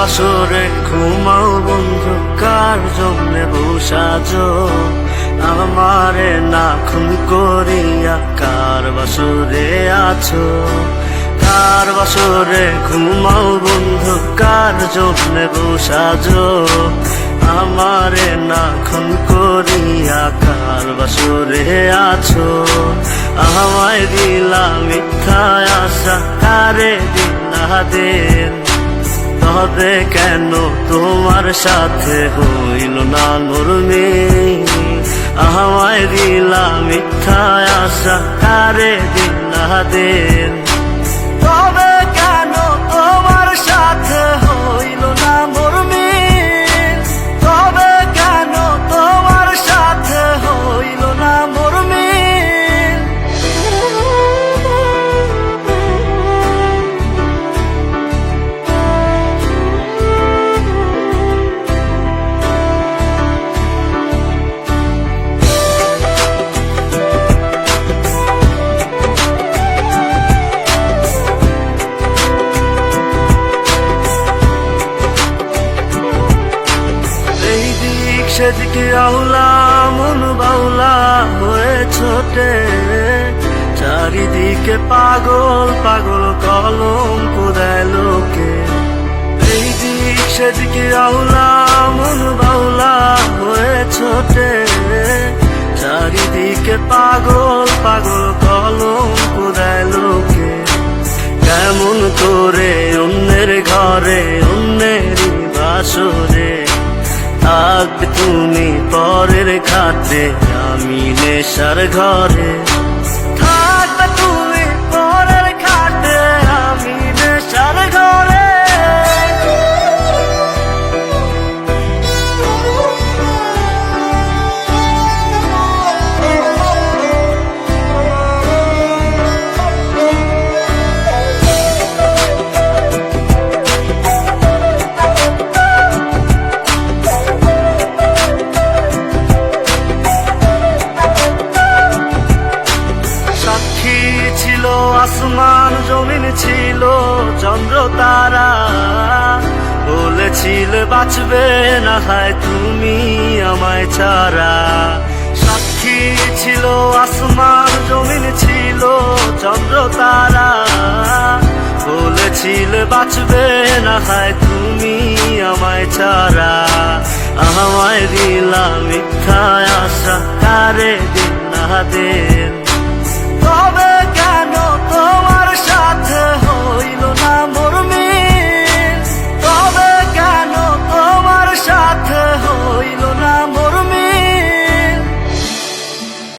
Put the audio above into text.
বাসরে ঘুমাও বন্ধু, কার জন্যে বসাজো আমারে না খুন করিয়া? কার বাসরে আছো? কার বাসরে ঘুমাও বন্ধু, কার জন্যে বসাজো আমারে না খুন করিয়া? কার বাসরে আছো? আমায় দিলা মিথ্যা আশা, কারে দিলা দিন? তবে কেন তোমার সাথে হইল না নরমে? আমায় দিলা মিথ্যা আশা, কারে দিলা দিন? তবে কেন তোমার সাথে হইল না নরমে? তবে কেন তোমার সাথে হইল না নরমে? সেদিকে আউলা মন বাউলা হয়ে ছোটে, চারিদিকে পাগল পাগল কলঙ্ক দেয় লোকে। এই দিক সেদিকে আউলা মন বাউলা হয়ে ছোটে, চারিদিকে পাগল পাগল কলঙ্ক দেয় লোকে। কেমন করে অন্যের ঘরে অন্যেরই বাসরে থাকবে তুমি পরের খাতে, আমি নেশার ঘরে। থাকবে তুমি পরের খাতে, আমি নেশার ঘরে। ছিল আসমান জমিন, ছিল চন্দ্র তারা, বলেছিলে বাঁচবে না হয় তুমি আমায় ছাড়া। সাক্ষী ছিল আসমান জমিন, ছিল চন্দ্র তারা, বলেছিলে বাঁচবে না হয় তুমি আমায় ছাড়া। আমায় দিলা মিথ্যা আশা, কারে দিলা দিন? তবে কেন তোমার সাথে হইল না মরমে?